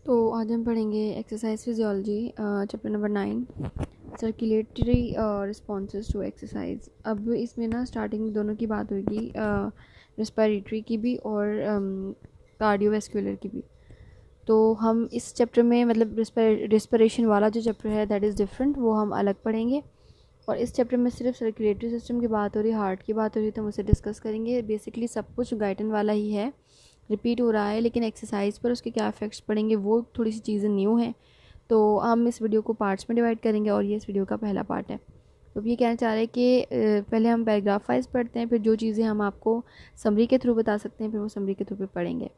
तो आज हम पढ़ेंगे exercise physiology chapter number 9 circulatory responses to exercise. अब इसमें ना स्टार्टिंग में दोनों की बात होगी, रेस्पिरेटरी की भी और कार्डियोवैस्कुलर की भी। तो हम इस चैप्टर में मतलब रेस्पिरेशन वाला जो चैप्टर है दैट इज़ डिफरेंट, वो हम अलग पढ़ेंगे। और इस चैप्टर में सिर्फ सर्कुलेटरी सिस्टम की बात हो रही है, हार्ट की बात हो रही है, तो हम उसे डिस्कस करेंगे। बेसिकली सब कुछ गाइडन वाला ही है, रिपीट हो रहा है, लेकिन एक्सरसाइज पर उसके क्या इफेक्ट्स पड़ेंगे वो थोड़ी सी चीज़ें न्यू हैं। तो हम इस वीडियो को पार्ट्स में डिवाइड करेंगे और ये इस वीडियो का पहला पार्ट है। तो ये कहना चाह रहे हैं कि पहले हम पैराग्राफ वाइज पढ़ते हैं, फिर जो चीज़ें हम आपको समरी के थ्रू बता सकते हैं फिर वो समरी के थ्रू पे पढ़ेंगे।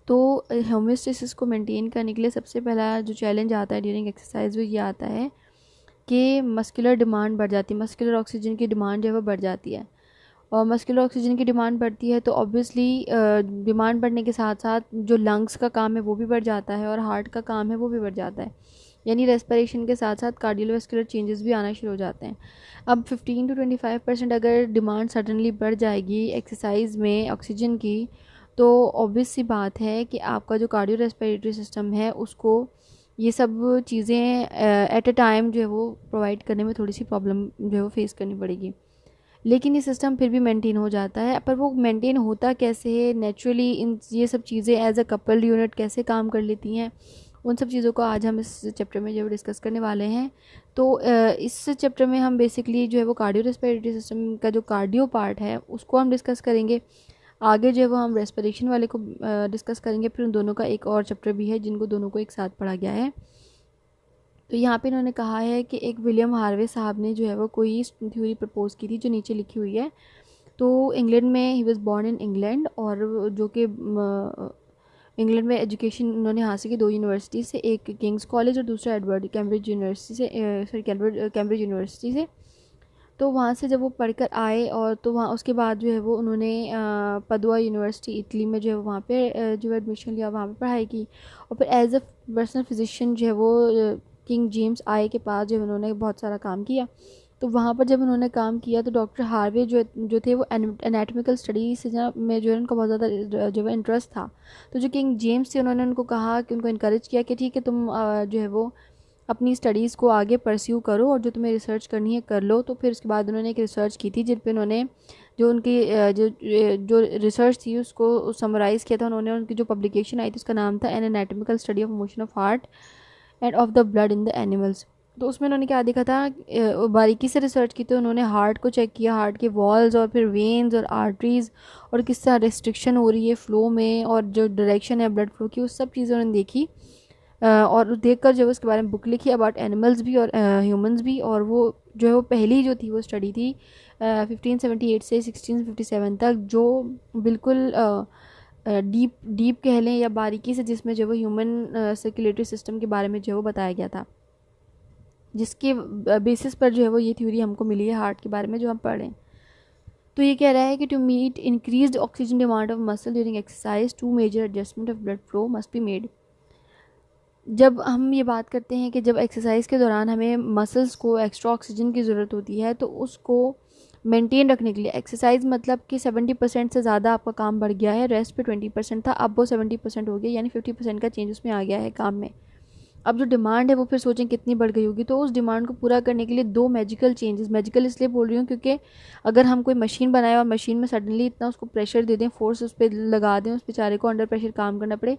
तो होम्योस्टेसिस को मेंटेन करने के लिए सबसे पहला जो चैलेंज आता है ड्यूरिंग एक्सरसाइज वो ये आता है कि मस्कुलर डिमांड बढ़ जाती है, मस्कुलर ऑक्सीजन की डिमांड जो है वो बढ़ जाती है। और मस्कुलर ऑक्सीजन की डिमांड बढ़ती है तो ऑब्वियसली डिमांड बढ़ने के साथ साथ जो लंग्स का काम है वो भी बढ़ जाता है और हार्ट का काम है वो भी बढ़ जाता है। यानी रेस्पिरेशन के साथ साथ कार्डियोवैस्कुलर चेंजेस भी आना शुरू हो जाते हैं। अब 15 to 25% अगर डिमांड सडनली बढ़ जाएगी एक्सरसाइज में ऑक्सीजन की, तो ऑब्वियस सी बात है कि आपका जो कार्डियो रेस्पिरेटरी सिस्टम है उसको ये सब चीज़ें एट अ टाइम जो है वो प्रोवाइड करने में थोड़ी सी प्रॉब्लम जो है वो फेस करनी पड़ेगी। लेकिन ये सिस्टम फिर भी मेंटेन हो जाता है। पर वो मेंटेन होता कैसे है, नेचुरली इन ये सब चीज़ें एज अ कपल यूनिट कैसे काम कर लेती हैं, उन सब चीज़ों को आज हम इस चैप्टर में जो डिस्कस करने वाले हैं। तो इस चैप्टर में हम बेसिकली जो है वो कार्डियो रेस्पिरेटरी सिस्टम का जो कार्डियो पार्ट है उसको हम डिस्कस करेंगे। आगे जो है वो हम रेस्पिरेशन वाले को डिस्कस करेंगे। फिर उन दोनों का एक और चैप्टर भी है जिनको दोनों को एक साथ पढ़ा गया है। तो यहाँ पे इन्होंने कहा है कि एक विलियम हार्वे साहब ने जो है वो कोई थ्योरी प्रपोज की थी जो नीचे लिखी हुई है। तो इंग्लैंड में he was born in England, और जो कि इंग्लैंड में एजुकेशन उन्होंने हासिल की दो यूनिवर्सिटी से, एक किंग्स कॉलेज और दूसरा एडवर्ड कैम्ब्रिज यूनिवर्सिटी से, कैम्ब्रिज यूनिवर्सिटी से। तो वहाँ से जब वो पढ़कर आए और तो वहाँ उसके बाद जो है वो उन्होंने पदुआ यूनिवर्सिटी इटली में जो है वहाँ पे जो एडमिशन लिया, वहाँ पे पढ़ाई की। और फिर एज अ पर्सनल फिजिशियन जो है वो किंग जेम्स आई के पास जो उन्होंने बहुत सारा काम किया। तो वहाँ पर जब उन्होंने काम किया तो डॉक्टर हार्वे जो थे वो एनाटॉमिकल स्टडीज में जो है उनको बहुत ज़्यादा जो है इंटरेस्ट था। तो जो किंग जेम्स थे उन्होंने उनको कहा कि उनको इनक्रेज किया कि ठीक है तुम जो है वो अपनी स्टडीज़ को आगे परस्यू करो और जो तुम्हें रिसर्च करनी है कर लो। तो फिर उसके बाद उन्होंने एक रिसर्च की थी जिन पे उन्होंने जो उनकी जो रिसर्च थी उसको समराइज़ किया था उन्होंने। उनकी जो पब्लिकेशन आई थी उसका नाम था an anatomical study of motion of heart and of the blood in the animals. तो उसमें उन्होंने क्या देखा था, बारीकी से रिसर्च की। तो उन्होंने हार्ट को चेक किया, हार्ट के वॉल्स और फिर वेन्स और आर्टरीज और किस तरह रिस्ट्रिक्शन हो रही है फ्लो में और जो डायरेक्शन है ब्लड फ्लो की, उस सब चीज़ें उन्होंने देखी। और देखकर जो उसके बारे में बुक लिखी अबाउट एनिमल्स भी और ह्यूमंस भी। और वो जो है वो पहली जो थी वो स्टडी थी 1578 से 1657 तक, जो बिल्कुल डीप डीप कह लें या बारीकी से, जिसमें जो वो ह्यूमन सर्कुलेटरी सिस्टम के बारे में जो है वो बताया गया था, जिसके बेसिस पर जो है वो ये थ्योरी हमको मिली है हार्ट के बारे में जो हम पढ़ें। तो ये कह रहा है कि to meet increased oxygen demand of muscle during exercise two major adjustment of blood flow must be made. जब हम ये बात करते हैं कि जब एक्सरसाइज के दौरान हमें मसल्स को एक्स्ट्रा ऑक्सीजन की ज़रूरत होती है तो उसको मेंटेन रखने के लिए एक्सरसाइज मतलब कि 70% से ज़्यादा आपका काम बढ़ गया है, रेस्ट पे 20% था, अब वो 70% हो गया, यानी 50% का चेंज उसमें आ गया है काम में। अब जो डिमांड है वो फिर सोचें कितनी बढ़ गई होगी। तो उस डिमांड को पूरा करने के लिए दो मैजिकल चेंजेस, मैजिकल इसलिए बोल रही हूँ क्योंकि अगर हम कोई मशीन बनाए और मशीन में सडनली इतना उसको प्रेशर दे दें, फोर्स उस पर लगा दें, उस बेचारे को अंडर प्रेशर काम करना पड़े,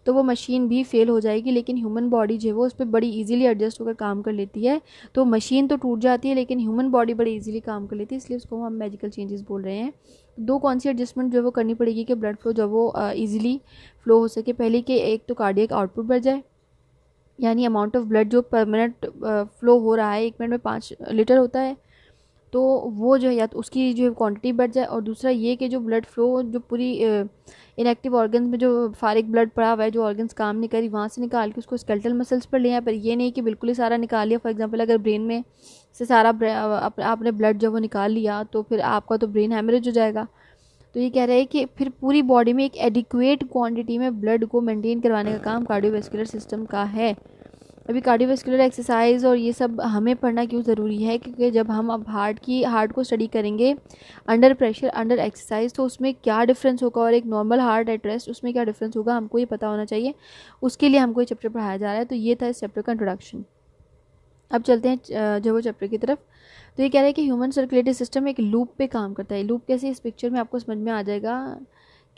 तो वो मशीन भी फेल हो जाएगी। लेकिन ह्यूमन बॉडी जो है वो उस पर बड़ी इजीली एडजस्ट होकर काम कर लेती है। तो मशीन तो टूट जाती है लेकिन ह्यूमन बॉडी बड़ी इजीली काम कर लेती है, इसलिए उसको हम मैजिकल चेंजेस बोल रहे हैं। दो कौन सी एडजस्टमेंट जो है वो करनी पड़ेगी कि ब्लड फ्लो जो वो ईजिली फ्लो हो सके। पहले कि एक तो कार्डियक आउटपुट बढ़ जाए, यानी अमाउंट ऑफ ब्लड जो पर मिनट फ्लो हो रहा है, 1 मिनट में 5 लीटर होता है, तो वो जो है या तो उसकी जो क्वांटिटी बढ़ जाए। और दूसरा ये कि जो ब्लड फ्लो जो पूरी इनएक्टिव ऑर्गन्स में जो फारिग ब्लड पड़ा हुआ है, जो ऑर्गन्स काम नहीं करी, वहाँ से निकाल के उसको स्केलेटल मसल्स पर ले आए। पर ये नहीं कि बिल्कुल ही सारा निकाल लिया। फॉर एग्जांपल अगर ब्रेन में से सारा आपने ब्लड जो वो निकाल लिया तो फिर आपका तो ब्रेन हैमरेज हो जाएगा। तो ये कह रहे हैं कि फिर पूरी बॉडी में एक एडिक्वेट क्वांटिटी में ब्लड को मेंटेन करवाने का काम कार्डियोवैस्कुलर सिस्टम का है। अभी कार्डियोवैस्कुलर एक्सरसाइज और ये सब हमें पढ़ना क्यों ज़रूरी है, क्योंकि जब हम अब हार्ट को स्टडी करेंगे अंडर प्रेशर अंडर एक्सरसाइज, तो उसमें क्या डिफरेंस होगा और एक नॉर्मल हार्ट एट रेस्ट उसमें क्या डिफरेंस होगा, हमको ये पता होना चाहिए। उसके लिए हमको ये चैप्टर पढ़ाया जा रहा है। तो ये था इस चैप्टर का इंट्रोडक्शन। अब चलते हैं जो वो चैप्टर की तरफ। तो ये कह रहा है कि ह्यूमन सर्कुलेटरी सिस्टम एक लूप पे काम करता है। लूप कैसे, इस पिक्चर में आपको समझ में आ जाएगा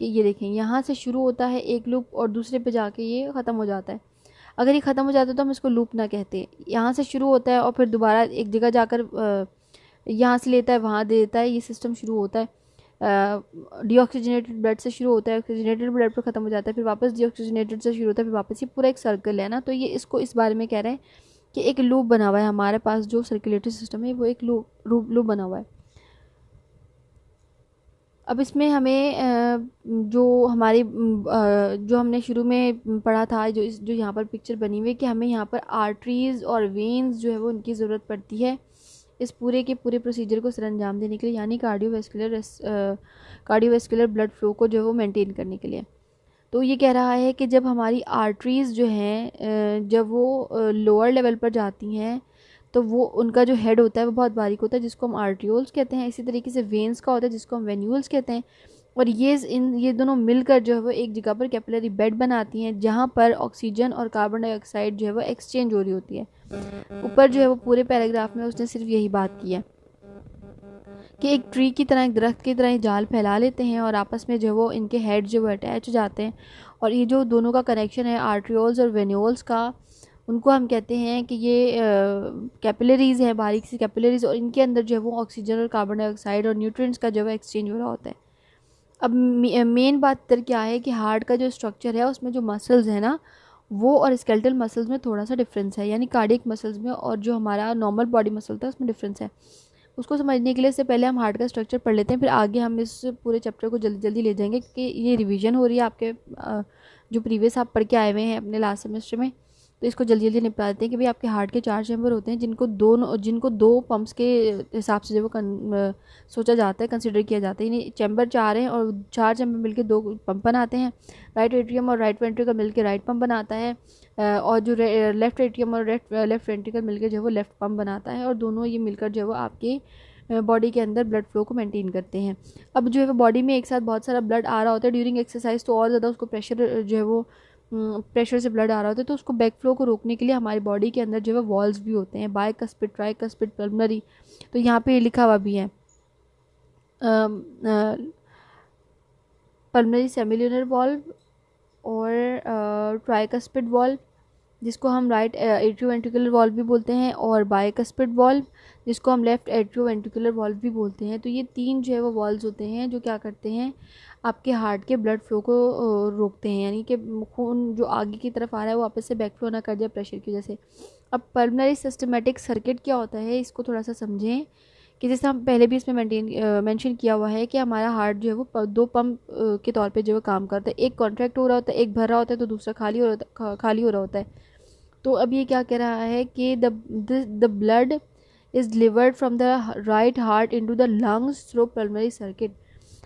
कि ये देखें, यहाँ से शुरू होता है एक लूप और दूसरे पे जाके ये ख़त्म हो जाता है। अगर ये ख़त्म हो जाता है तो हम इसको लूप ना कहते। यहाँ से शुरू होता है और फिर दोबारा एक जगह जाकर यहाँ से लेता है वहाँ दे देता है, ये सिस्टम शुरू होता है। डीऑक्सीजनेटेड ब्लड से शुरू होता है, ऑक्सीजनेटेड ब्लड पर ख़त्म हो जाता है, फिर वापस डीऑक्सीजनेटेड से शुरू होता है, फिर वापस, ये पूरा एक सर्कल है ना। तो ये इसको इस बारे में कह रहे हैं कि एक लूप बना हुआ है हमारे पास, जो सर्कुलेटरी सिस्टम है वो एक लूप बना हुआ है। अब इसमें हमें जो हमने शुरू में पढ़ा था, जो यहाँ पर पिक्चर बनी हुई है कि हमें यहाँ पर आर्टरीज़ और वेन्स जो है वो उनकी ज़रूरत पड़ती है इस पूरे के पूरे प्रोसीजर को सरअंजाम देने के लिए, यानी कार्डियोवैस्कुलर ब्लड फ्लो को जो है वो मेंटेन करने के लिए। तो ये कह रहा है कि जब हमारी आर्टरीज़ जो हैं जब वो लोअर लेवल पर जाती हैं तो वो उनका जो हेड होता है वो बहुत बारीक होता है, जिसको हम आर्टियोल्स कहते हैं। इसी तरीके से वेन्स का होता है जिसको हम वेन्यूल्स कहते हैं। और ये दोनों मिलकर जो है वो एक जगह पर कैपिलरी बेड बनाती हैं, जहाँ पर ऑक्सीजन और कार्बन डाइऑक्साइड जो है वो एक्सचेंज हो रही होती है। ऊपर जो है वो पूरे पैराग्राफ में उसने सिर्फ यही बात की है कि एक ट्री की तरह, एक दरख्त की तरह जाल फैला लेते हैं और आपस में जो वो इनके हेड जो वो अटैच हो जाते हैं। और ये जो दोनों का कनेक्शन है आर्ट्रियोल्स और वेन्यूल्स का, उनको हम कहते हैं कि ये कैपिलरीज़ हैं, बारीक सी कैपिलरीज़, और इनके अंदर जो है वो ऑक्सीजन और कार्बन डाइऑक्साइड और न्यूट्रिएंट्स का जो है एक्सचेंज हो रहा होता है। अब मेन बात इधर क्या है कि हार्ट का जो स्ट्रक्चर है उसमें जो मसल्स है ना, वो और स्केलेटल मसल्स में थोड़ा सा डिफरेंस है, यानी कार्डियक मसल्स में और जो हमारा नॉर्मल बॉडी मसल था उसमें डिफरेंस है। उसको समझने के लिए इससे पहले हम हार्ट का स्ट्रक्चर पढ़ लेते हैं, फिर आगे हम इस पूरे चैप्टर को जल्दी जल्दी ले जाएंगे, क्योंकि ये रिवीजन हो रही है आपके जो प्रीवियस आप पढ़ के आए हुए हैं अपने लास्ट सेमेस्टर में। तो इसको जल्दी जल्दी निपटा देते हैं कि भाई आपके हार्ट के 4 चैम्बर होते हैं, जिनको दो पंप्स के हिसाब से जो वो सोचा जाता है, कंसिडर किया जाता है। यानी चैम्बर 4 हैं और 4 चैम्बर मिलके 2 पंप बनाते हैं। राइट एट्रियम और राइट वेंट्रिकल मिलके राइट पंप बनाता है, और जो लेफ्ट एट्रियम और लेफ्ट वेंट्रिकल मिलके जो है वो लेफ्ट पंप बनाता है, और दोनों ये मिलकर जो है वो आपके बॉडी के अंदर ब्लड फ्लो को मेंटेन करते हैं। अब जो है वो बॉडी में एक साथ बहुत सारा ब्लड आ रहा होता है ड्यूरिंग एक्सरसाइज, तो और ज़्यादा उसको प्रेशर जो है वो प्रेशर से ब्लड आ रहा होता है, तो उसको बैक फ्लो को रोकने के लिए हमारी बॉडी के अंदर जो है वॉल्व्स भी होते हैं, बाइकस्पिड, ट्राइकस्पिड, पल्मोनरी। तो यहाँ पे लिखा हुआ भी है पल्मोनरी सेमिल्यूनर वॉल्व और ट्राइकस्पिड वॉल्व, जिसको हम राइट एट्रियोवेंट्रिकुलर वॉल्व भी बोलते हैं, और बाइकस्पिड वॉल्व जिसको हम लेफ्ट एट्रियोवेंट्रिकुलर वॉल्व भी बोलते हैं। तो ये 3 जो है वो वॉल्व्स होते हैं जो क्या करते हैं, आपके हार्ट के ब्लड फ्लो को रोकते हैं, यानी कि खून जो आगे की तरफ आ रहा है वो वापस से बैक फ्लो ना कर जाए प्रेशर की वजह से। अब पल्मोनरी सिस्टमेटिक सर्किट क्या होता है, इसको थोड़ा सा समझें कि जैसे हम पहले भी इसमें मेंशन किया हुआ है कि हमारा हार्ट जो है वो 2 पंप के तौर पे जो है काम करता है। एक कॉन्ट्रैक्ट हो रहा होता है, एक भर रहा होता है, तो दूसरा खाली हो रहा होता है। तो अब ये क्या कह रहा है कि the blood is delivered from the right heart into the lungs through pulmonary circuit.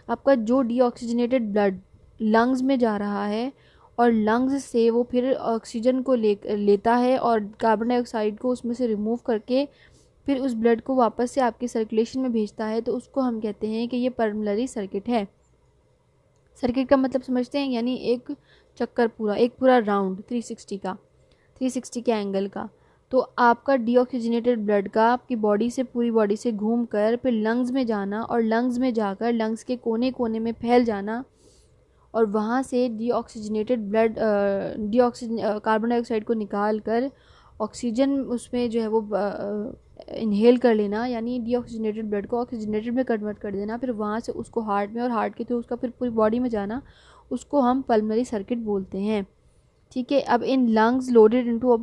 आपका जो डीऑक्सीजनेटेड ब्लड लंग्स में जा रहा है और लंग्स से वो फिर ऑक्सीजन को लेता है और कार्बन डाइऑक्साइड को उसमें से रिमूव करके फिर उस ब्लड को वापस से आपकी सर्कुलेशन में भेजता है, तो उसको हम कहते हैं कि ये पल्मोनरी सर्किट है। सर्किट का मतलब समझते हैं, यानी एक चक्कर पूरा, एक पूरा राउंड 360 के एंगल का। तो आपका डीऑक्सीजनेटेड ब्लड का आपकी बॉडी से, पूरी बॉडी से घूम कर फिर लंग्स में जाना, और लंग्स में जाकर लंग्स के कोने कोने में फैल जाना, और वहाँ से डीऑक्सीजनेटेड ब्लड कार्बन डाइऑक्साइड को निकाल कर ऑक्सीजन उसमें जो है वो इनहेल कर लेना, यानी डीऑक्सीजनेटेड ब्लड को ऑक्सीजनेटेड में कन्वर्ट कर देना, फिर वहाँ से उसको हार्ट में, और हार्ट के थ्रू उसका फिर पूरी बॉडी में जाना, उसको हम पल्मोनरी सर्किट बोलते हैं। ठीक है, अब इन लंग्स लोडेड इनटू,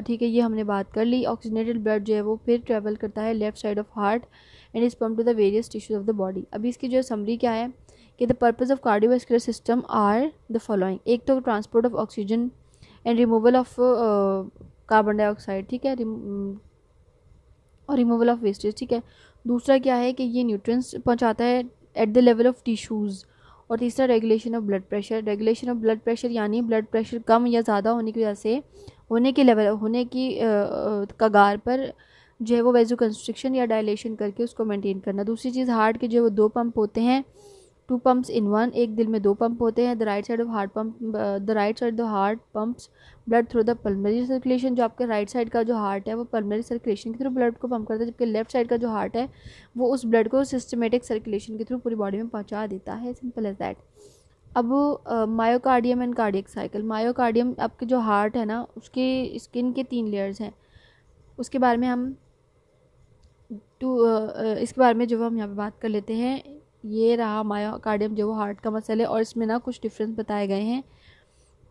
ठीक है ये हमने बात कर ली। ऑक्सीजनेटेड ब्लड जो है वो फिर ट्रेवल करता है left side of heart and is pump to the various tissues of the body. अभी इसकी जो समरी क्या है कि the purpose of cardiovascular system are the following. एक तो transport of oxygen and removal of carbon dioxide, ठीक है, और रिमूवल ऑफ वेस्टेज, ठीक है। दूसरा क्या है कि ये न्यूट्रिएंट्स पहुंचाता है at the level of tissues. और तीसरा regulation of blood pressure. Regulation of blood pressure यानी ब्लड प्रेशर कम या ज़्यादा होने की वजह से होने के लेवल, होने की कगार पर जो है वो वेजो कंस्ट्रिक्शन या डायलेशन करके उसको मेंटेन करना। दूसरी चीज़, हार्ट के जो वो 2 पंप होते हैं, 2 pumps in 1, एक दिल में 2 पंप होते हैं। The right side of heart pumps blood through the pulmonary circulation. जो आपके राइट साइड का जो हार्ट है वो पल्मोनरी सर्कुलेशन के थ्रू ब्लड को पंप करता है, जबकि लेफ्ट साइड का जो हार्ट है वो उस ब्लड को सिस्टमेटिक सर्कुलेशन के थ्रू पूरी बॉडी में पहुंचा देता है। Simple as that. अब myocardium and cardiac cycle. Myocardium आपके जो हार्ट है ना, उसके स्किन के 3 लेयर्स हैं, उसके बारे में हम इसके बारे में जो हम यहाँ पे बात कर लेते हैं। ये रहा मायोकार्डियम, जो वो हार्ट का मसल है, और इसमें ना कुछ डिफरेंस बताए गए हैं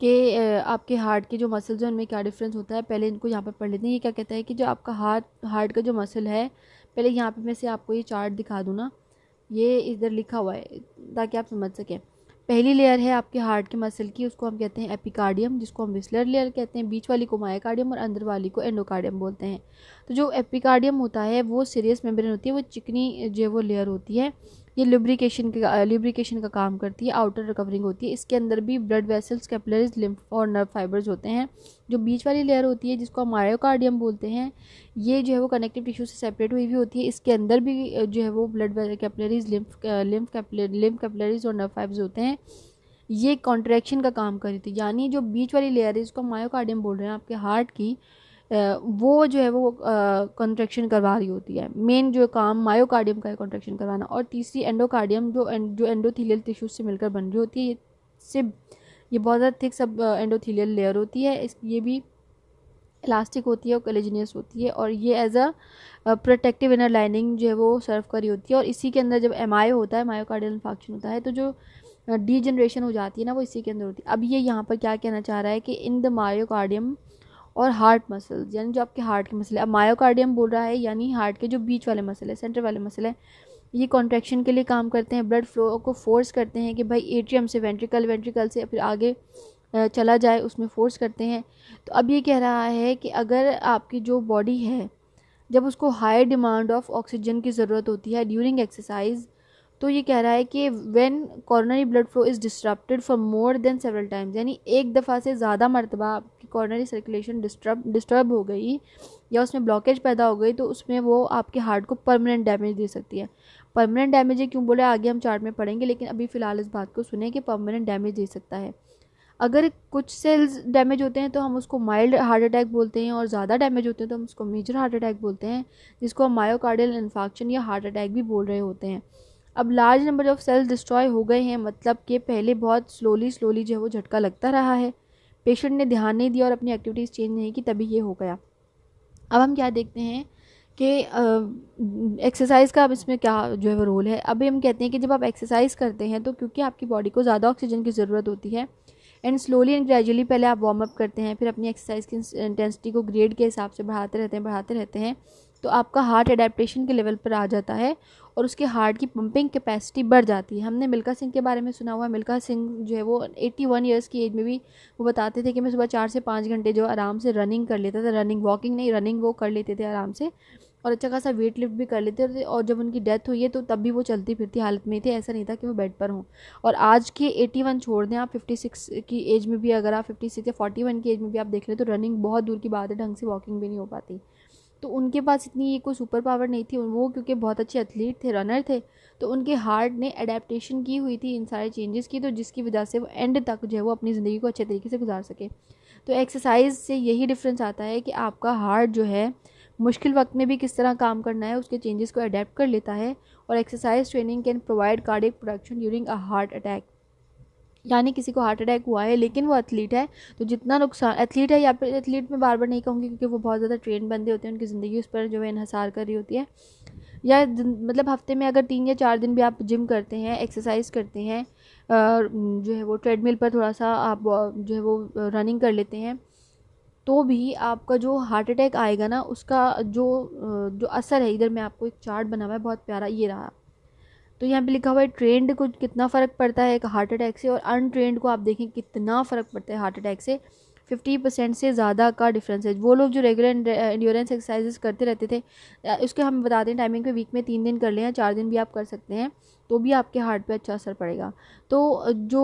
कि आपके हार्ट के जो मसल्स हैं उनमें क्या डिफरेंस होता है। पहले इनको यहाँ पर पढ़ लेते हैं। ये क्या कहता है कि जो आपका हार्ट का जो मसल है, पहले यहाँ पे मैं से आपको ये चार्ट दिखा दूँ ना, ये इधर लिखा हुआ है ताकि आप समझ सकें। पहली लेयर है आपके हार्ट के मसल की, उसको हम कहते हैं एपिकार्डियम, जिसको हम विस्लर लेयर कहते हैं। बीच वाली को मायोकार्डियम और अंदर वाली को एंडोकार्डियम बोलते हैं। तो जो एपिकार्डियम होता है वो सीरियस मेम्ब्रेन होती है, वो चिकनी जो वो लेयर होती है। ये लुब्रिकेशन का काम करती है, आउटर रिकवरिंग होती है। इसके अंदर भी ब्लड वेसल्स, कैपिलरीज, लिम्फ और नर्व फाइबर्स होते हैं। जो बीच वाली लेयर होती है जिसको हम मायोकार्डियम बोलते हैं, ये जो है वो कनेक्टिव टिश्यू से सेपरेट हुई होती है। इसके अंदर भी जो है वो ब्लड कैपिलरीज, लिम्फ कैपिलरीज और नर्व फाइबर्स होते हैं। ये कॉन्ट्रैक्शन का काम कर रही थी, यानी जो बीच वाली लेयर है जिसको मायोकार्डियम बोल रहे हैं आपके हार्ट की, वो जो है वो कॉन्ट्रैक्शन करवा रही होती है। मेन जो काम मायोकार्डियम का है कॉन्ट्रैक्शन करवाना। और तीसरी एंडोकार्डियम, जो एंडोथीलियल टिश्यू से मिलकर बन रही होती है। ये बहुत ज़्यादा थिक सब एंडोथीलियल लेयर होती है। ये भी इलास्टिक होती है और कोलेजिनियस होती है, और ये as a protective inner lining जो है वो सर्व करी होती है। और इसी के अंदर जब एमआई होता है, मायोकार्डियल इन्फार्क्शन होता है, तो जो डीजनरेशन हो जाती है ना, वो इसी के अंदर होती है। अब ये यहाँ पर क्या कहना चाह रहा है कि इन द मायोकार्डियम और हार्ट मसल्स, यानी जो आपके हार्ट के मसल है। अब मायोकार्डियम बोल रहा है यानी हार्ट के जो बीच वाले मसल है, सेंटर वाले मसल है, ये कॉन्ट्रैक्शन के लिए काम करते हैं, ब्लड फ्लो को फोर्स करते हैं कि भाई एट्रियम से वेंट्रिकल, वेंट्रिकल से फिर आगे चला जाए, उसमें फोर्स करते हैं। तो अब ये कह रहा है कि अगर आपकी जो बॉडी है, जब उसको हाई डिमांड ऑफ ऑक्सीजन की ज़रूरत होती है ड्यूरिंग एक्सरसाइज, तो ये कह रहा है कि when coronary blood flow is disrupted for more than several times, यानी एक दफ़ा से ज़्यादा मरतबा आपकी कॉर्नरी सर्कुलेशन डिस्टर्ब हो गई या उसमें ब्लॉकेज पैदा हो गई, तो उसमें वो आपके हार्ट को परमानेंट डैमेज दे सकती है। परमानेंट डैमेज है क्यों बोले, आगे हम चार्ट में पढ़ेंगे, लेकिन अभी फ़िलहाल इस बात को सुने कि परमानेंट डैमेज दे सकता है। अगर कुछ सेल्स डैमेज होते हैं तो हम उसको माइल्ड हार्ट अटैक बोलते हैं, और ज़्यादा डैमेज होते हैं तो हम उसको मेजर हार्ट अटैक बोलते हैं, जिसको हम मायोकार्डियल इन्फार्क्शन या हार्ट अटैक भी बोल रहे होते हैं। अब large number of cells destroy हो गए हैं, मतलब कि पहले बहुत स्लोली जो है वो झटका लगता रहा है, पेशेंट ने ध्यान नहीं दिया और अपनी एक्टिविटीज़ चेंज नहीं की, तभी ये हो गया। अब हम क्या देखते हैं कि एक्सरसाइज का अब इसमें क्या जो है वो रोल है। अभी हम कहते हैं कि जब आप एक्सरसाइज करते हैं तो क्योंकि आपकी बॉडी को ज़्यादा ऑक्सीजन की ज़रूरत होती है, एंड स्लोली एंड ग्रेजुअली पहले आप वार्म अप करते हैं, फिर अपनी एक्सरसाइज की इंटेंसिटी को ग्रेड के हिसाब से बढ़ाते रहते हैं, तो आपका हार्ट एडेप्टेशन के लेवल पर आ जाता है और उसके हार्ट की पंपिंग कैपेसिटी बढ़ जाती है। हमने मिल्खा सिंह के बारे में सुना हुआ है। मिल्खा सिंह जो है वो 81 ईयर्स की एज में भी वो बताते थे कि मैं सुबह 4 से 5 घंटे जो आराम से रनिंग कर लेता था, रनिंग वो कर लेते थे आराम से, और अच्छा खासा वेट लिफ्ट भी कर लेते थे। और जब उनकी डेथ हुई है तो तब भी वो चलती फिरती हालत में थे, ऐसा नहीं था कि वो बेड पर हों। और आज के 81 छोड़ दें, आप 56 की एज में भी, अगर आप 56 या 41 की एज में भी आप देख लें तो रनिंग बहुत दूर की बात है, ढंग से वॉकिंग भी नहीं हो पाती। तो उनके पास इतनी ये कोई सुपर पावर नहीं थी, वो क्योंकि बहुत अच्छे एथलीट थे, रनर थे, तो उनके हार्ट ने अडेप्टेशन की हुई थी इन सारे चेंजेस की, तो जिसकी वजह से वो एंड तक जो है वो अपनी ज़िंदगी को अच्छे तरीके से गुजार सके। तो एक्सरसाइज से यही डिफरेंस आता है कि आपका हार्ट जो है मुश्किल वक्त में भी किस तरह काम करना है, उसके चेंजेस को अडेप्ट कर लेता है। और exercise training can provide cardiac production during a heart attack, यानी किसी को हार्ट अटैक हुआ है लेकिन वो एथलीट है, तो जितना नुकसान एथलीट है, या फिर एथलीट में बार बार नहीं कहूँगी क्योंकि वो बहुत ज़्यादा ट्रेन बंदे होते हैं, उनकी ज़िंदगी उस पर जो है इन्हसार कर रही होती है, या मतलब हफ्ते में अगर 3 या 4 दिन भी आप जिम करते हैं, एक्सरसाइज करते हैं, जो है वो ट्रेडमिल पर थोड़ा सा आप जो है वो रनिंग कर लेते हैं, तो भी आपका जो हार्ट अटैक आएगा ना, उसका जो असर है, इधर मैं आपको एक चार्ट बना हुआ है बहुत प्यारा, ये रहा। तो यहाँ पे लिखा हुआ है ट्रेंड को कितना फ़र्क पड़ता है एक हार्ट अटैक से, और अनट्रेंड को आप देखें कितना फ़र्क पड़ता है हार्ट अटैक से। 50% से ज़्यादा का डिफरेंस है। वो लोग जो रेगुलर एंड्योरेंस एक्सरसाइजेस करते रहते थे, उसके हम बताते हैं टाइमिंग पे, वीक में 3 दिन कर लें या 4 दिन भी आप कर सकते हैं, तो भी आपके हार्ट पे अच्छा असर पड़ेगा। तो जो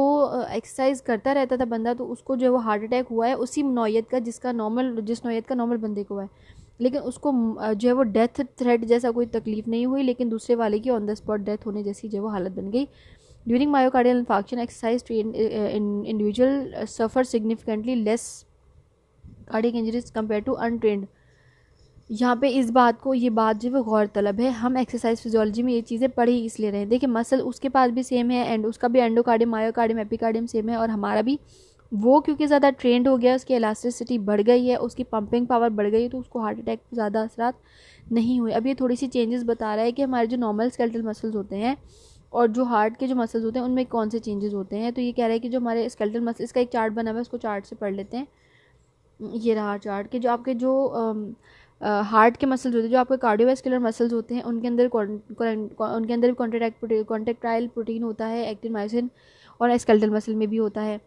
एक्सरसाइज करता रहता था बंदा, तो उसको जो वो हार्ट अटैक हुआ है उसी नौयत का जिस नौयत का नॉर्मल बंदे को है, लेकिन उसको जो है वो डेथ थ्रेट जैसा कोई तकलीफ नहीं हुई, लेकिन दूसरे वाले की ऑन द स्पॉट डेथ होने जैसी जो वो हालत बन गई। During myocardial infarction exercise train individual suffer significantly less cardiac injuries compare to untrained. यहाँ पे ये बात जो है गौरतलब है, हम एक्सरसाइज फिजियोलॉजी में ये चीज़ें पढ़ ही इसलिए रहे हैं। देखिए मसल उसके पास भी सेम है, एंड उसका भी एंडोकार्डियम, मायोकार्डियम, एपिकार्डियम सेम है, और हमारा भी। वो क्योंकि ज़्यादा ट्रेंड हो गया, उसकी इलास्टिसिटी बढ़ गई है, उसकी पंपिंग पावर बढ़ गई है, तो उसको हार्ट अटैक ज़्यादा असरात नहीं हुए। अब ये थोड़ी सी चेंजेस बता रहा है कि हमारे जो नॉर्मल स्केलेटल मसल्स होते हैं और जो हार्ट के जो मसल्स होते हैं उनमें कौन से चेंजेस होते हैं। तो ये कह रहा है कि जो हमारे स्केलेटल मसल्स का एक चार्ट बना हुआ है, उसको चार्ट से पढ़ लेते हैं। ये रहा चार्ट कि जो आपके जो हार्ट के मसल्स होते हैं, जो आपके कार्डियोवैस्कुलर मसल्स होते हैं, उनके अंदर भी कॉन्ट्रैक्टाइल प्रोटीन होता है, एक्टिन मायोसिन, और स्केलेटल मसल में भी होता है।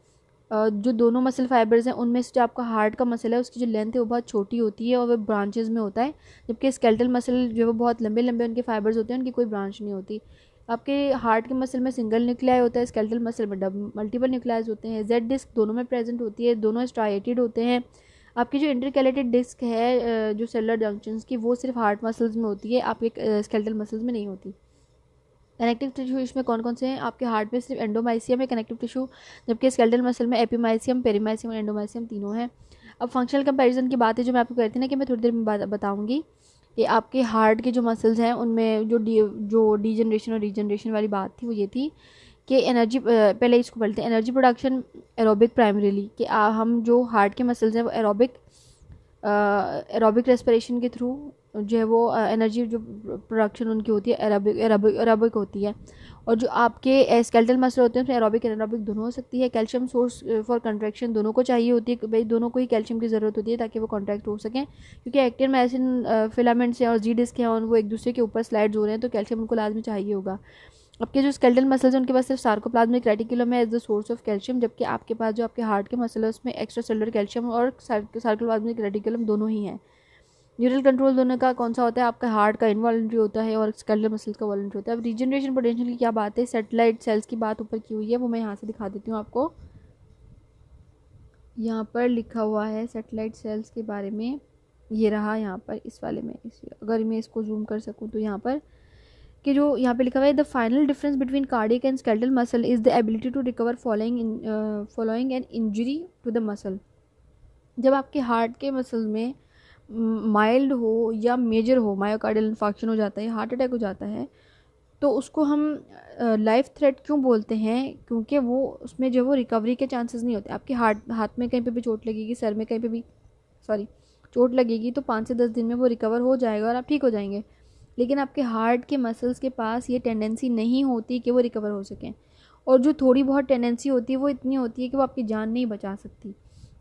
जो दोनों मसल फाइबर्स हैं उनमें से जो आपका हार्ट का मसल है उसकी जो लेंथ है वो बहुत छोटी होती है और वो ब्रांचेस में होता है, जबकि स्केलेटल मसल जो है वो बहुत लंबे लंबे उनके फाइबर्स होते हैं, उनकी कोई ब्रांच नहीं होती। आपके हार्ट के मसल में सिंगल न्यूक्लियाई होता है, स्केलेटल मसल में मल्टीपल न्यूक्लियाज होते हैं। जेड डिस्क दोनों में प्रेजेंट होती है, दोनों स्ट्राइएटेड होते हैं। आपकी जो इंटरकैलेटेड डिस्क है जो सेलुलर जंक्शंस की, वो सिर्फ हार्ट मसल्स में होती है, आपके स्केलेटल मसल्स में नहीं होती। कनेक्टिव टिश्यू इसमें कौन कौन से हैं? आपके हार्ट में सिर्फ एंडोमाइसियम है कनेक्टिव टिश्यू, जबकि स्केलेटल मसल में एपीमाइसियम, पेरीमाइसियम और एंडोमाइसियम तीनों हैं। अब फंक्शनल कंपैरिजन की बात है जो मैं आपको कहती ना कि मैं थोड़ी देर में बताऊंगी कि आपके हार्ट के जो मसल्स हैं उनमें जो डीजनरेशन और रीजनरेशन वाली बात थी वो ये थी कि एनर्जी, पहले इसको पढ़ते हैं। एनर्जी प्रोडक्शन एरोबिक प्राइमरीली, कि हम जो हार्ट के मसल्स हैं वो एरोबिक रेस्पिरेशन के थ्रू जो है वो एनर्जी जो प्रोडक्शन उनकी होती है एरोबिक होती है। और जो आपके स्केलेटल मसल होते हैं उसमें एरोबिक एनारोबिक दोनों हो सकती है। कैल्शियम सोर्स फॉर कंट्रैक्शन दोनों को चाहिए होती है कि भाई दोनों को ही कैल्शियम की ज़रूरत होती है ताकि वो कॉन्ट्रैक्ट हो सकें, क्योंकि एक्टिन मायोसिन फिलामेंट्स हैं और जी डिस्क हैं और वो एक दूसरे के ऊपर स्लाइड्स हो रहे हैं, तो कैल्शियम उनको लाजमी चाहिए होगा। आपके जो स्केलेटल मसल्स हैं उनके पास सिर्फ सार्कोप्लाज्मिक रेटिकुलम है as the source of calcium, जबकि आपके पास जो आपके हार्ट के मसल है उसमें एक्स्ट्रा सेलुलर कैल्शियम और सार्कोप्लाज्मिक रेटिकुलम दोनों ही हैं। न्यूरल कंट्रोल दोनों का कौन सा होता है? आपका हार्ट का इनवॉलंटरी होता है और स्केलेटल मसल्स का वॉलंटरी होता है। अब रीजनरेशन पोटेंशियल की क्या बात है? सैटेलाइट सेल्स की बात ऊपर की हुई है, वो मैं यहाँ से दिखा देती हूँ आपको। यहाँ पर लिखा हुआ है सैटेलाइट सेल्स के बारे में, ये रहा यहाँ पर इस वाले में, अगर मैं इसको जूम कर सकूँ तो यहाँ पर कि जो यहाँ पे लिखा हुआ है the final difference between cardiac and skeletal muscle is the ability to recover following an injury to the muscle. जब आपके हार्ट के मसल में माइल्ड हो या मेजर हो, मायोकार्डियल इन्फार्क्शन हो जाता है, हार्ट अटैक हो जाता है, तो उसको हम लाइफ थ्रेट क्यों बोलते हैं? क्योंकि वो उसमें जो वो रिकवरी के चांसेस नहीं होते। आपके हाथ में कहीं पे भी चोट लगेगी, सर में कहीं पे भी चोट लगेगी, तो 5 से 10 दिन में वो रिकवर हो जाएगा और आप ठीक हो जाएंगे। लेकिन आपके हार्ट के मसल्स के पास ये टेंडेंसी नहीं होती कि वो रिकवर हो सकें, और जो थोड़ी बहुत टेंडेंसी होती है वो इतनी होती है कि वो आपकी जान नहीं बचा सकती।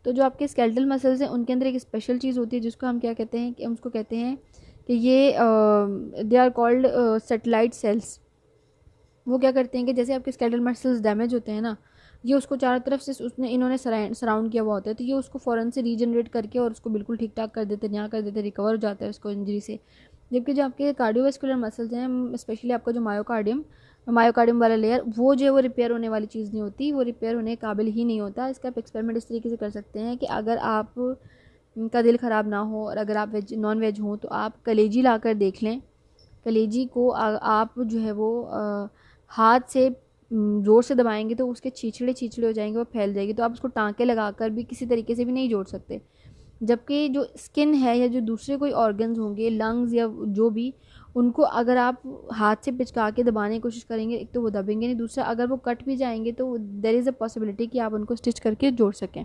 तो जो आपके स्केलेटल मसल्स हैं उनके अंदर एक स्पेशल चीज़ होती है जिसको हम क्या कहते हैं कि हम उसको कहते हैं कि ये they are called satellite cells. वो क्या करते हैं कि जैसे आपके स्केलेटल मसल्स डैमेज होते हैं ना, ये उसको चारों तरफ से इन्होंने सराउंड किया हुआ होता है, तो ये उसको फ़ौरन से रीजनरेट करके और उसको बिल्कुल ठीक ठाक कर देते हैं, यहाँ कर देते हैं, रिकवर हो जाता है उसको इंजरी से। जबकि जो आपके कार्डियोवैस्कुलर मसल्स हैं, स्पेशली आपका जो मायोकार्डियम वाला लेयर, वो जो है वो रिपेयर होने वाली चीज़ नहीं होती, वो रिपेयर होने के काबिल ही नहीं होता। इसका आप एक्सपेरिमेंट इस तरीके से कर सकते हैं कि अगर आप का दिल ख़राब ना हो और अगर आप नॉन वेज हों तो आप कलेजी ला कर देख लें। कलेजी को आप जो है वो हाथ से ज़ोर से दबाएंगे तो उसके छीछड़े हो जाएंगे, वो फैल जाएगी, तो आप उसको टाँके लगाकर भी किसी तरीके से भी नहीं जोड़ सकते। जबकि जो स्किन है या जो दूसरे कोई ऑर्गन्स होंगे, लंग्स या जो भी, उनको अगर आप हाथ से पिचका के दबाने की कोशिश करेंगे, एक तो वो दबेंगे नहीं, दूसरा अगर वो कट भी जाएंगे तो देयर इज़ अ पॉसिबिलिटी कि आप उनको स्टिच करके जोड़ सकें।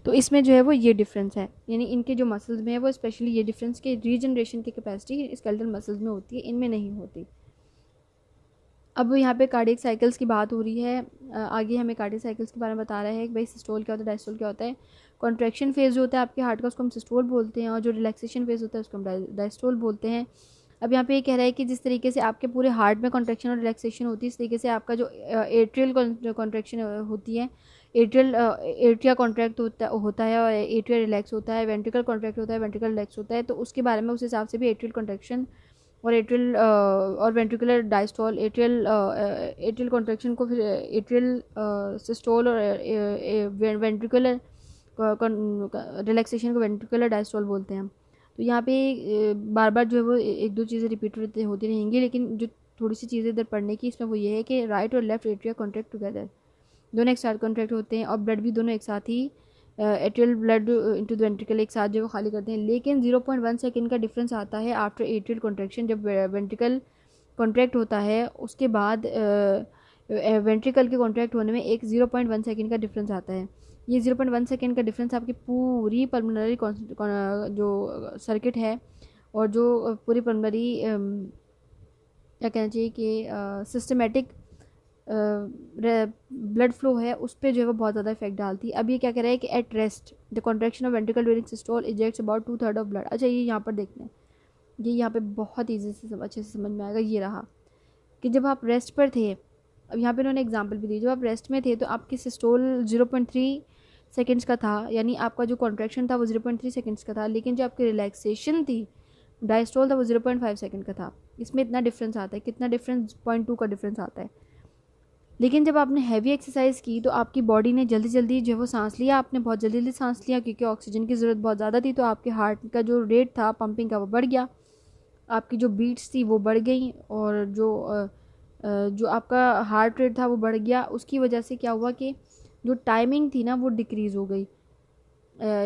तो इसमें जो है वो ये डिफरेंस है, यानी इनके जो मसल्स में है वो स्पेशली ये डिफरेंस कि रीजनरेशन की कैपेसिटी स्केलेटल मसल्स में होती है, इनमें नहीं होती। अब यहाँ पे कार्डियक साइकिल्स की बात हो रही है, आगे हमें कार्डियक साइकिल्स के बारे में बता रहा है कि भाई सिस्टोल क्या होता है, डायस्टोल क्या होता है। कॉन्ट्रैक्शन फेज़ जो होता है आपके हार्ट का उसको हम सिस्टोल बोलते हैं, और जो रिलैक्सेशन फेज़ होता है उसको हम डायस्टोल बोलते हैं। अब यहाँ पे ये कह रहा है कि जिस तरीके से आपके पूरे हार्ट में कॉन्ट्रैक्शन और रिलैक्सेशन होती है, इस तरीके से आपका जो एट्रियल कॉन्ट्रैक्शन होती है, एट्रिया कॉन्ट्रैक्ट होता है और एट्रिया रिलैक्स होता है, वेंट्रिकल कॉन्ट्रैक्ट होता है, वेंट्रिकल रिलैक्स होता है। तो उसके बारे में उस हिसाब से भी एट्रियल कॉन्ट्रैक्शन और एट्रियल और वेंट्रिकुलर डायस्टोल, एट्रियल कॉन्ट्रैक्शन को फिर एट्रियल सिस्टोल और वेंट्रिकुलर रिलैक्सेशन को वेंट्रिकुलर डायस्टोल बोलते हैं। तो यहाँ पे बार बार जो है वो एक दो चीज़ें रिपीट होती रहेंगी, लेकिन जो थोड़ी सी चीज़ें इधर पढ़ने की इसमें वो ये है कि राइट और लेफ्ट एट्रिया कॉन्ट्रैक्ट टुगेदर, दोनों एक साथ कॉन्ट्रैक्ट होते हैं और ब्लड भी दोनों एक साथ ही atrial blood into the ventricle एक साथ जो वो खाली करते हैं। लेकिन 0.1 सेकेंड का डिफरेंस आता है आफ्टर एट्रियल कॉन्ट्रैक्शन, जब वेंट्रिकल कॉन्ट्रैक्ट होता है उसके बाद वेंट्रिकल के कॉन्ट्रैक्ट होने में एक 0.1 सेकेंड का डिफरेंस आता है। ये 0.1 सेकेंड का डिफरेंस आपकी पूरी पल्मोनरी जो सर्किट है और जो पूरी पल्मोनरी क्या कहना चाहिए कि सिस्टमेटिक ब्लड फ्लो है उस पर जो है वो बहुत ज़्यादा इफेक्ट डालती है। अब ये क्या कह रहा है कि at rest the contraction of ventricle during systole ejects about 2/3 of blood. अच्छा, ये यहाँ पर देखना है, ये यहाँ पे बहुत ईजी से अच्छे से समझ में आएगा। ये रहा कि जब आप रेस्ट पर थे, अब यहाँ पे उन्होंने एग्जांपल भी दी, जब आप रेस्ट में थे तो आपकी सिस्टोल 0.3 सेकेंड्स का था, यानी आपका जो कॉन्ट्रैक्शन था वो 0.3 सेकेंड्स का था, लेकिन जो आपकी रिलैक्सेशन थी डायस्टोल था वो 0.5 सेकेंड का था। इसमें इतना डिफरेंस आता है, कितना डिफरेंस, 0.2 का डिफरेंस आता है। लेकिन जब आपने हैवी एक्सरसाइज की तो आपकी बॉडी ने जल्दी जल्दी जो है वो सांस लिया, आपने बहुत जल्दी जल्दी सांस लिया क्योंकि ऑक्सीजन की ज़रूरत बहुत ज़्यादा थी, तो आपके हार्ट का जो रेट था पंपिंग का वो बढ़ गया, आपकी जो बीट्स थी वो बढ़ गई और जो आपका हार्ट रेट था वो बढ़ गया। उसकी वजह से क्या हुआ कि जो टाइमिंग थी ना वो डिक्रीज़ हो गई,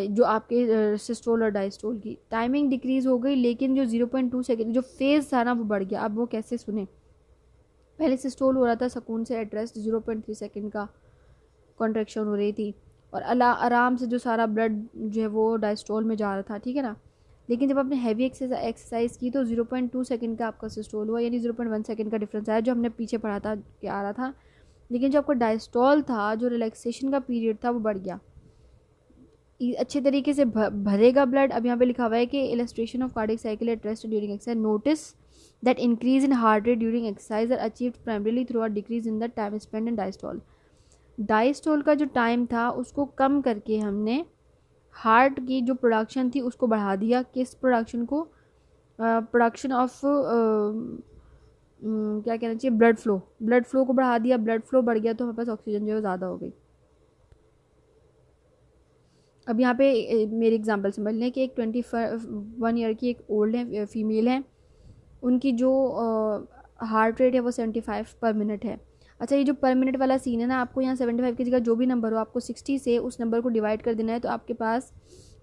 जो आपके सिस्टोल और डायस्टोल की टाइमिंग डिक्रीज़ हो गई, लेकिन जो 0.2 सेकेंड जो फेज़ था ना वो बढ़ गया। अब वो कैसे सुने, पहले सिस्टोल हो रहा था सुकून से एट रेस्ट, 0.3 सेकेंड का कॉन्ट्रैक्शन हो रही थी और आराम से जो सारा ब्लड जो है वो डायस्टोल में जा रहा था, ठीक है ना। लेकिन जब आपने हैवी एक्सरसाइज की तो 0.2 सेकेंड का आपका सिस्टोल हुआ, यानी 0.1 सेकेंड का डिफरेंस आया, जो हमने पीछे पढ़ा था कि आ रहा था। लेकिन जो आपका डायस्टोल था, जो रिलैक्सेशन का पीरियड था वो बढ़ गया, अच्छे तरीके से भरेगा ब्लड। अब यहाँ पे लिखा हुआ है कि illustration of cardiac cycle at rest during exercise, notice that increase in heart rate during exercise are achieved primarily through a decrease in the time spent in diastole। Diastole का जो टाइम था उसको कम करके हमने हार्ट की जो production थी उसको बढ़ा दिया। किस प्रोडक्शन को, प्रोडक्शन ऑफ क्या कहना चाहिए, ब्लड फ्लो को बढ़ा दिया। ब्लड फ्लो बढ़ गया तो हमारे पास ऑक्सीजन जो है ज़्यादा हो गई। अब यहाँ पे मेरी एग्जांपल समझ लें कि एक 21 ईयर की एक ओल्ड है, फीमेल है, उनकी जो हार्ट रेट है वो 75 पर मिनट है। अच्छा, ये जो पर मिनट वाला सीन है ना, आपको यहाँ 75 की जगह जो भी नंबर हो आपको 60 से उस नंबर को डिवाइड कर देना है, तो आपके पास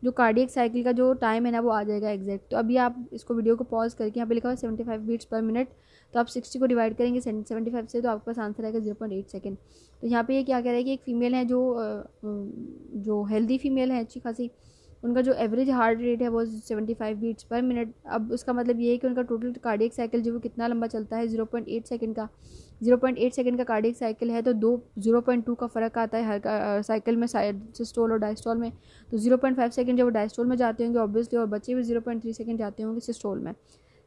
जो कार्डियक साइकिल का जो टाइम है ना वो आ जाएगा एग्जैक्ट। तो अभी आप इसको वीडियो को पॉज करके यहाँ पे लिखा हुआ 75 बीट्स पर मिनट, तो आप 60 को डिवाइड करेंगे 75 से, तो आपके पास आंसर आएगा 0.8 सेकेंड। तो यहाँ पे ये क्या कह रहा है कि एक फ़ीमेल है जो हेल्दी फीमेल है अच्छी खासी, उनका जो एवरेज हार्ट रेट है वो 75 बीट्स पर मिनट। अब उसका मतलब ये है कि उनका टोटल कार्डियक साइकिल जो वो कितना लंबा चलता है, 0.8 सेकेंड का। 0.8 सेकेंड का कार्डियक साइकिल है तो 0.2 का फ़र्क आता है हर साइकिल में, सिस्टोल और डायस्टोल में। तो 0.5 सेकेंड जब वो डायस्टोल में जाते होंगे ऑब्वियसली, और बच्चे भी 0.3 सेकेंड जाते होंगे सिस्टोल में,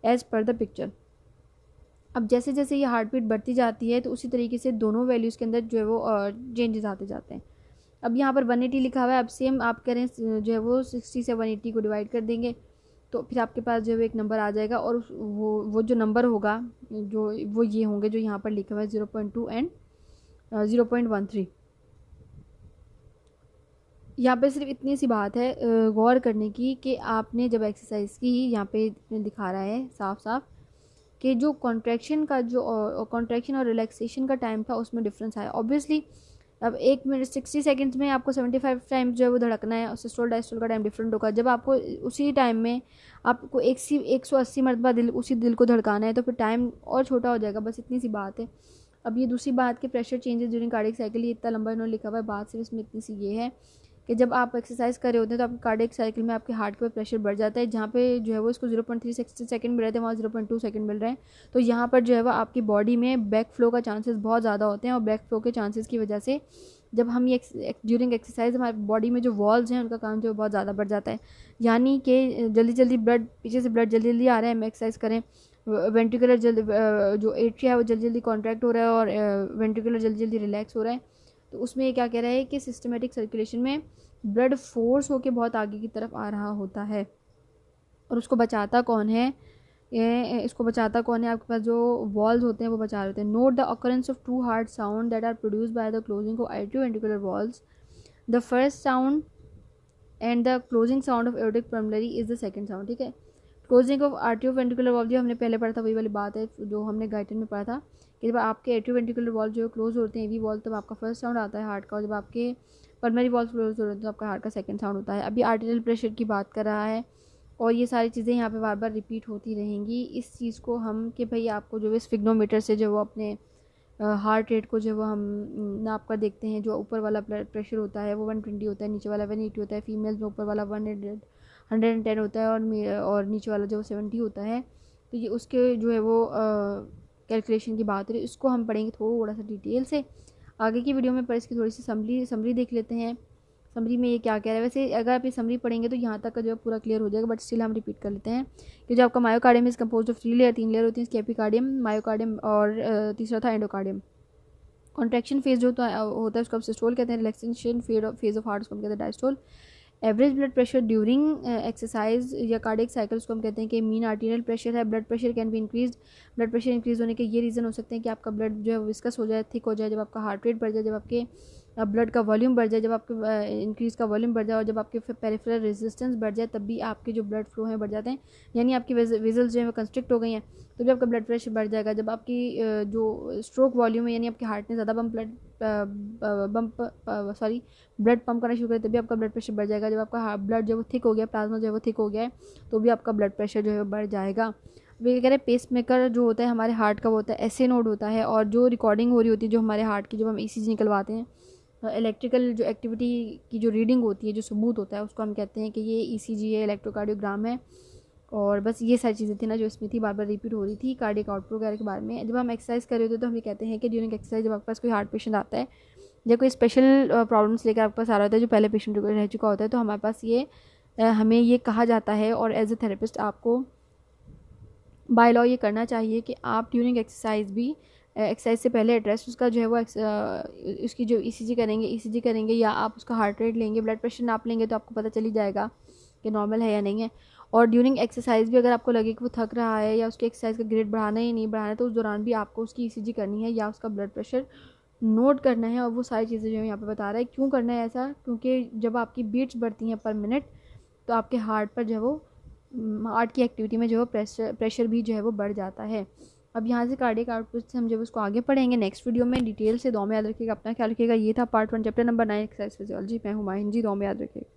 एज़ पर द पिक्चर। अब जैसे जैसे ये हार्ट बीट बढ़ती जाती है तो उसी तरीके से दोनों वैल्यूज़ के अंदर जो है वो चेंजेस आते जाते हैं। अब यहाँ पर 180 लिखा हुआ है, अब सेम आप करें जो है वो 60 से 180 को डिवाइड कर देंगे तो फिर आपके पास जो है एक नंबर आ जाएगा, और वो जो नंबर होगा जो वो ये होंगे जो यहाँ पर लिखा हुआ है 0.2 एंड 0.13। यहाँ पे सिर्फ इतनी सी बात है गौर करने की कि आपने जब एक्सरसाइज की, यहाँ पे दिखा रहा है साफ साफ कि जो कॉन्ट्रैक्शन और रिलैक्सेशन का टाइम था उसमें डिफरेंस आया। ऑब्वियसली अब 1 मिनट 60 सेकंड्स में आपको 75 टाइम जो है वो धड़कना है, और सिस्टोल डायस्टोल का टाइम डिफरेंट होगा। जब आपको उसी टाइम में आपको 180 मरतबा उसी दिल को धड़काना है तो फिर टाइम और छोटा हो जाएगा, बस इतनी सी बात है। अब ये दूसरी बात कि pressure changes during cardiac cycle, ये इतना लंबा इन्होंने लिखा हुआ है, बात सिर्फ इसमें इतनी सी ये है कि जब आप एक्सरसाइज कर रहे होते हैं तो आपके कार्डियक साइकिल में आपके हार्ट पे प्रेशर बढ़ जाता है, जहाँ पे जो है वो इसको 0.3 सेकंड मिल रहे थे वहाँ 0.2 सेकंड मिल रहे हैं। तो यहाँ पर जो है वो आपकी बॉडी में बैक फ्लो का चांसेस बहुत ज़्यादा होते हैं, और बैक फ्लो के चांसेस की वजह से जब हम ये ड्यूरिंग एक्सरसाइज हमारी बॉडी में जो वॉल्स हैं उनका काम जो बहुत ज़्यादा बढ़ जाता है, यानी कि जल्दी जल्दी ब्लड, पीछे से ब्लड जल्दी जल्दी आ रहा है, हम एक्सरसाइज करें, वेंट्रिकुलर जो एट्रिया है वो जल्दी जल्दी कॉन्ट्रैक्ट हो रहा है और वेंट्रिकुलर जल्दी जल्दी रिलैक्स हो रहा है। तो उसमें ये क्या कह रहा है कि सिस्टमेटिक सर्कुलेशन में ब्लड फोर्स होकर बहुत आगे की तरफ आ रहा होता है, और उसको बचाता कौन है, इसको बचाता कौन है, आपके पास जो वॉल्स होते हैं वो बचा रहे होते हैं। Note the occurrence of two heart sound that are produced by the closing of आर्टियो ventricular valves. The first sound and the closing sound of aortic pulmonary is the second sound. ठीक है, क्लोजिंग ऑफ आर्टियो ventricular valve जो हमने पहले पढ़ा था वही वाली बात है जो हमने गाइटन में पढ़ा था कि जब आपके एट्रियो वेंट्रिकुलर वॉल्व जो क्लोज होते हैं एवी वॉल्व, तब आपका फर्स्ट साउंड आता है हार्ट का, और जब आपके पल्मोनरी वॉल्व क्लोज होते हैं तो आपका हार्ट का सेकंड साउंड होता है। अभी आर्टेरियल प्रेशर की बात कर रहा है, और ये सारी चीज़ें यहाँ पे बार बार रिपीट होती रहेंगी। इस चीज़ को हम कि भाई आपको जो है स्फिग्नोमीटर से जो वो अपने हार्ट रेट को जो वो हम नाप कर देखते हैं। जो ऊपर वाला ब्लड प्रेशर होता है वो 120 होता है, नीचे वाला 180 होता है। फीमेल्स में ऊपर वाला 110 होता है और नीचे वाला जो 70 होता है। तो ये उसके जो है वो कैलकुलेशन की बात है, इसको हम पढ़ेंगे थोड़ा सा डिटेल से आगे की वीडियो में। पर इसकी थोड़ी सी समरी देख लेते हैं। समरी में ये क्या कह रहा है। वैसे अगर आप ये समरी पढ़ेंगे तो यहाँ तक का जो है पूरा क्लियर हो जाएगा, बट स्टिल हम रिपीट कर लेते हैं कि जो आपका myocardium is composed of 3 layer, 3 layer होती है इसकी, एपिकार्डियम, मायोकार्डियम और तीसरा था एंडोकार्डियम। कॉन्ट्रैक्शन फेज जो होता है उसको सिस्टोल कहते हैं। रिलैक्सेशन फेज ऑफ हार्ट उसको हम कहते हैं diastole. Average blood pressure during exercise या कार्डियक साइकिल उसको हम कहते हैं कि मीन आर्टीरियल प्रेशर है। Blood pressure can be increase. Blood pressure increase होने के ये रीज़न हो सकते हैं कि आपका ब्लड जो है विस्कस हो जाए, थिक हो जाए, जब आपका हार्ट रेट बढ़ जाए, जब आपके ब्लड का वॉल्यूम बढ़ जाए, जब आपके इंक्रीज का वॉल्यूम बढ़ जाए, और जब आपके पेरिफेरल रेजिस्टेंस बढ़ जाए, तब भी आपके जो ब्लड फ्लो हैं बढ़ जाते हैं, यानी आपकी वेजल्स जो है वो कंस्ट्रिक्ट हो गई हैं, तो भी आपका ब्लड प्रेशर बढ़ जाएगा। जब आपकी जो स्ट्रोक वॉल्यूम है, यानी आपके हार्ट ने ज़्यादा ब्लड पंप करना शुरू करे, तभी आपका ब्लड प्रेशर बढ़ जाएगा। जब आपका ब्लड जो है वो थिक हो गया, प्लाज्मा जो है वो थिक हो गया है, तो भी आपका ब्लड प्रेशर जो है वो बढ़ जाएगा। वे कह रहे हैं पेस मेकर जो होता है हमारे हार्ट का वो होता है एसए नोड होता है, और जो रिकॉर्डिंग हो रही होती है जो हमारे हार्ट की, जब हम ईसीजी निकलवाते हैं, इलेक्ट्रिकल जो एक्टिविटी की जो रीडिंग होती है, जो सबूत होता है, उसको हम कहते हैं कि ये ईसीजी है, इलेक्ट्रोकार्डियोग्राम है। और बस ये सारी चीज़ें थी ना जो इसमें थी, बार बार रिपीट हो रही थी कार्डियक आउटपुट वगैरह के बारे में। जब हम एक्सरसाइज कर रहे होते हैं तो हम ये कहते हैं कि ड्यूरिंग एक्सरसाइज जब आपके पास कोई हार्ट पेशेंट आता है या कोई स्पेशल प्रॉब्लम्स लेकर आपके पास आ रहा होता है जो पहले पेशेंट रह चुका होता है, तो हमारे पास ये हमें ये कहा जाता है, और एज ए थेरेपिस्ट आपको बाय लॉ ये करना चाहिए कि आप ड्यूरिंग एक्सरसाइज भी एक्सरसाइज से पहले एड्रेस उसका जो है वो उसकी जो ईसीजी करेंगे या आप उसका हार्ट रेट लेंगे, ब्लड प्रेशर नाप लेंगे, तो आपको पता चली जाएगा कि नॉर्मल है या नहीं है। और ड्यूरिंग एक्सरसाइज भी अगर आपको लगे कि वो थक रहा है या उसकी एक्सरसाइज का ग्रेड बढ़ाना है या नहीं बढ़ाना है, तो उस दौरान भी आपको उसकी ईसीजी करनी है या उसका ब्लड प्रेशर नोट करना है। और वो सारी चीज़ें जो है यहाँ पे बता रहा है क्यों करना है ऐसा, क्योंकि जब आपकी बीट्स बढ़ती हैं पर मिनट, तो आपके हार्ट पर जो है वो हार्ट की एक्टिविटी में जो है प्रेशर भी जो है वो बढ़ जाता है। अब यहाँ से कार्डियक आउटपुट से हम जब उसको आगे पढ़ेंगे नेक्स्ट वीडियो में डिटेल से। दो में याद रखिएगा, अपना ख्याल रखिएगा। ये था part 1 chapter number 9 exercise physiology. मैं हूँ माहिन जी, दो में याद रखिएगा।